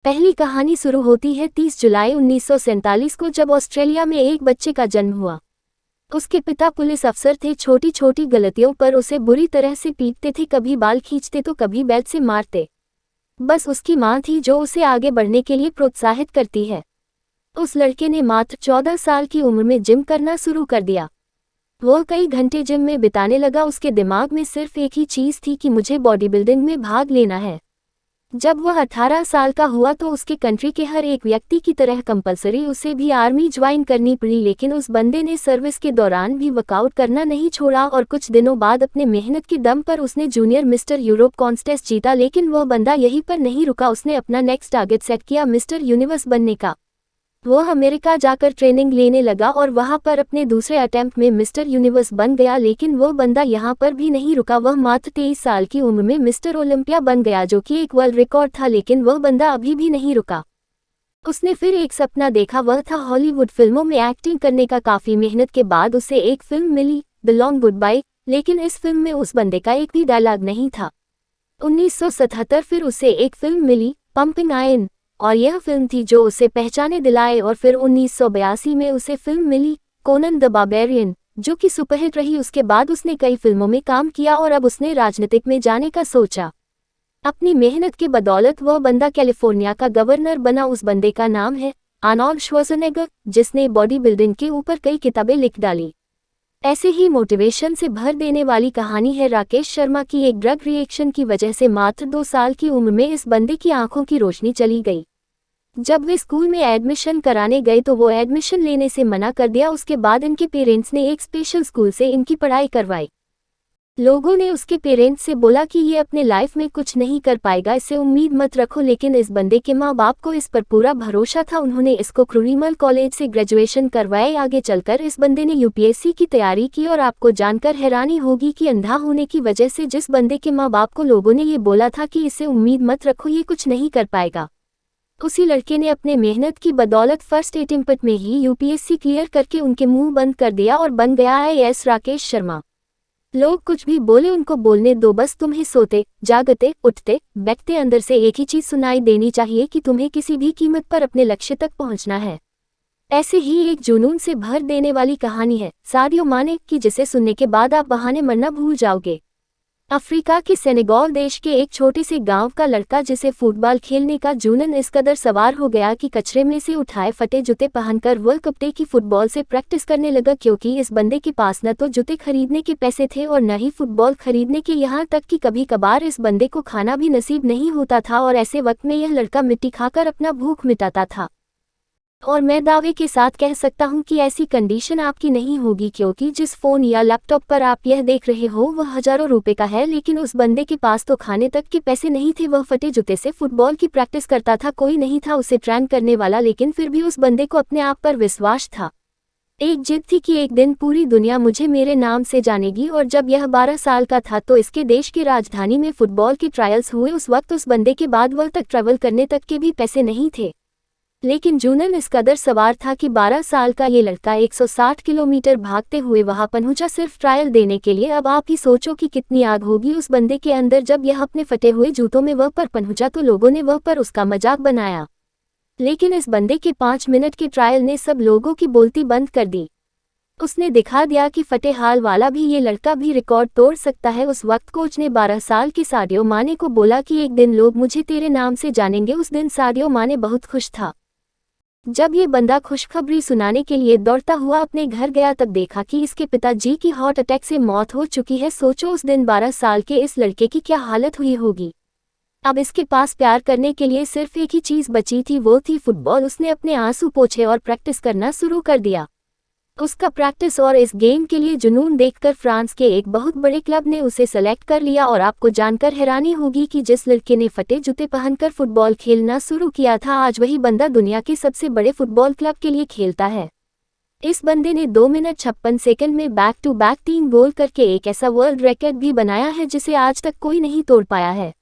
पहली कहानी शुरू होती है 30 जुलाई 1947 को, जब ऑस्ट्रेलिया में एक बच्चे का जन्म हुआ। उसके पिता पुलिस अफसर थे। छोटी छोटी गलतियों पर उसे बुरी तरह से पीटते थे, कभी बाल खींचते तो कभी बेल्ट से मारते। बस उसकी माँ थी जो उसे आगे बढ़ने के लिए प्रोत्साहित करती है। उस लड़के ने मात्र 14 साल की उम्र में जिम करना शुरू कर दिया। वो कई घंटे जिम में बिताने लगा। उसके दिमाग में सिर्फ एक ही चीज़ थी कि मुझे बॉडी बिल्डिंग में भाग लेना है। जब वह 18 साल का हुआ तो उसके कंट्री के हर एक व्यक्ति की तरह कंपलसरी उसे भी आर्मी ज्वाइन करनी पड़ी, लेकिन उस बंदे ने सर्विस के दौरान भी वर्कआउट करना नहीं छोड़ा और कुछ दिनों बाद अपने मेहनत के दम पर उसने जूनियर मिस्टर यूरोप कॉन्टेस्ट जीता। लेकिन वह बंदा यहीं पर नहीं रुका। उसने अपना नेक्स्ट टारगेट सेट किया, मिस्टर यूनिवर्स बनने का। वह अमेरिका जाकर ट्रेनिंग लेने लगा और वहां पर अपने दूसरे अटेम्प्ट में मिस्टर यूनिवर्स बन गया। लेकिन वह बंदा यहां पर भी नहीं रुका। वह मात्र 23 साल की उम्र में मिस्टर ओलंपिया बन गया, जो कि एक वर्ल्ड रिकॉर्ड था। लेकिन वह बंदा अभी भी नहीं रुका। उसने फिर एक सपना देखा, वह था हॉलीवुड फिल्मों में एक्टिंग करने का। काफी मेहनत के बाद उसे एक फिल्म मिली, बिलोंग गुड बाय, लेकिन इस फिल्म में उस बंदे का एक भी डायलॉग नहीं था। 1977 फिर उसे एक फिल्म मिली, पंपिंग आयरन, और यह फिल्म थी जो उसे पहचाने दिलाए। और फिर 1982 में उसे फिल्म मिली, कोनन द बारबेरियन, जो कि सुपरहिट रही। उसके बाद उसने कई फिल्मों में काम किया और अब उसने राजनीतिक में जाने का सोचा। अपनी मेहनत के बदौलत वह बंदा कैलिफोर्निया का गवर्नर बना। उस बंदे का नाम है आर्नोल्ड श्वार्ज़नेगर, जिसने बॉडी बिल्डिंग के ऊपर कई किताबें लिख डाली। ऐसे ही मोटिवेशन से भर देने वाली कहानी है राकेश शर्मा की। एक ड्रग रिएक्शन की वजह से मात्र 2 साल की उम्र में इस बंदे की आंखों की रोशनी चली गई। जब वे स्कूल में एडमिशन कराने गए तो वो एडमिशन लेने से मना कर दिया। उसके बाद इनके पेरेंट्स ने एक स्पेशल स्कूल से इनकी पढ़ाई करवाई। लोगों ने उसके पेरेंट्स से बोला कि ये अपने लाइफ में कुछ नहीं कर पाएगा, इससे उम्मीद मत रखो। लेकिन इस बंदे के माँ बाप को इस पर पूरा भरोसा था। उन्होंने इसको क्रूरिमल कॉलेज से ग्रेजुएशन करवाए। आगे चलकर इस बंदे ने यूपीएससी की तैयारी की और आपको जानकर हैरानी होगी कि अंधा होने की वजह से जिस बंदे के माँ बाप को लोगों ने ये बोला था कि इससे उम्मीद मत रखो, ये कुछ नहीं कर पाएगा, उसी लड़के ने अपने मेहनत की बदौलत फर्स्ट अटेम्प्ट में ही यूपीएससी क्लियर करके उनके मुंह बंद कर दिया और बन गया आईएएस राकेश शर्मा। लोग कुछ भी बोले उनको बोलने दो, बस तुम्हें सोते जागते उठते बैठते अंदर से एक ही चीज सुनाई देनी चाहिए कि तुम्हें किसी भी कीमत पर अपने लक्ष्य तक पहुंचना है। ऐसे ही एक जुनून से भर देने वाली कहानी है सादियो माने की, जिसे सुनने के बाद आप बहाने मरना भूल जाओगे। अफ्रीका के सेनेगल देश के एक छोटे से गांव का लड़का, जिसे फुटबॉल खेलने का जुनून इस कदर सवार हो गया कि कचरे में से उठाए फटे जूते पहनकर वर्ल्ड कप डे की फुटबॉल से प्रैक्टिस करने लगा। क्योंकि इस बंदे के पास न तो जूते खरीदने के पैसे थे और न ही फुटबॉल खरीदने के, यहाँ तक कि कभी कभार इस बंदे को खाना भी नसीब नहीं होता था। और ऐसे वक्त में यह लड़का मिट्टी खाकर अपना भूख मिटाता था। और मैं दावे के साथ कह सकता हूं कि ऐसी कंडीशन आपकी नहीं होगी, क्योंकि जिस फोन या लैपटॉप पर आप यह देख रहे हो वह हजारों रुपए का है। लेकिन उस बंदे के पास तो खाने तक के पैसे नहीं थे। वह फटे जूते से फुटबॉल की प्रैक्टिस करता था, कोई नहीं था उसे ट्रेन करने वाला। लेकिन फिर भी उस बंदे को अपने आप पर विश्वास था। एक जिद थी कि एक दिन पूरी दुनिया मुझे मेरे नाम से जानेगी। और जब यह 12 साल का था तो इसके देश की राजधानी में फुटबॉल के ट्रायल्स हुए। उस वक्त उस बंदे के बाद वर्ल्ड तक ट्रेवल करने तक के भी पैसे नहीं थे। लेकिन जुनून इस कदर सवार था कि 12 साल का ये लड़का 160 किलोमीटर भागते हुए वहां पहुंचा सिर्फ ट्रायल देने के लिए। अब आप ही सोचो कि कितनी आग होगी उस बंदे के अंदर जब यह अपने फटे हुए जूतों में वह पर पहुंचा तो लोगों ने वह पर उसका मजाक बनाया। लेकिन इस बंदे के 5 मिनट के ट्रायल ने सब लोगों की बोलती बंद कर दी। उसने दिखा दिया कि फटे हाल वाला भी ये लड़का भी रिकॉर्ड तोड़ सकता है। उस वक्त कोच ने 12 साल की सादियो माने को बोला कि एक दिन लोग मुझे तेरे नाम से जानेंगे। उस दिन सादियो माने बहुत खुश था। जब ये बंदा खुशखबरी सुनाने के लिए दौड़ता हुआ अपने घर गया तब देखा कि इसके पिताजी की हार्ट अटैक से मौत हो चुकी है। सोचो उस दिन 12 साल के इस लड़के की क्या हालत हुई होगी। अब इसके पास प्यार करने के लिए सिर्फ एक ही चीज बची थी, वो थी फुटबॉल। उसने अपने आंसू पोंछे और प्रैक्टिस करना शुरू कर दिया। उसका प्रैक्टिस और इस गेम के लिए जुनून देखकर फ्रांस के एक बहुत बड़े क्लब ने उसे सेलेक्ट कर लिया। और आपको जानकर हैरानी होगी कि जिस लड़के ने फटे जूते पहनकर फुटबॉल खेलना शुरू किया था, आज वही बंदा दुनिया के सबसे बड़े फुटबॉल क्लब के लिए खेलता है। इस बंदे ने 2 मिनट 56 सेकंड में बैक टू बैक 3 गोल करके एक ऐसा वर्ल्ड रिकॉर्ड भी बनाया है जिसे आज तक कोई नहीं तोड़ पाया है।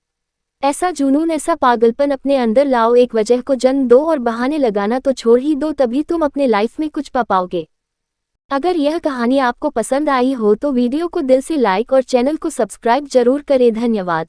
ऐसा जुनून, ऐसा पागलपन अपने अंदर लाओ, एक वजह को जन्म दो और बहाने लगाना तो छोड़ ही दो, तभी तुम अपने लाइफ में कुछ पा पाओगे। अगर यह कहानी आपको पसंद आई हो तो वीडियो को दिल से लाइक और चैनल को सब्सक्राइब जरूर करें। धन्यवाद।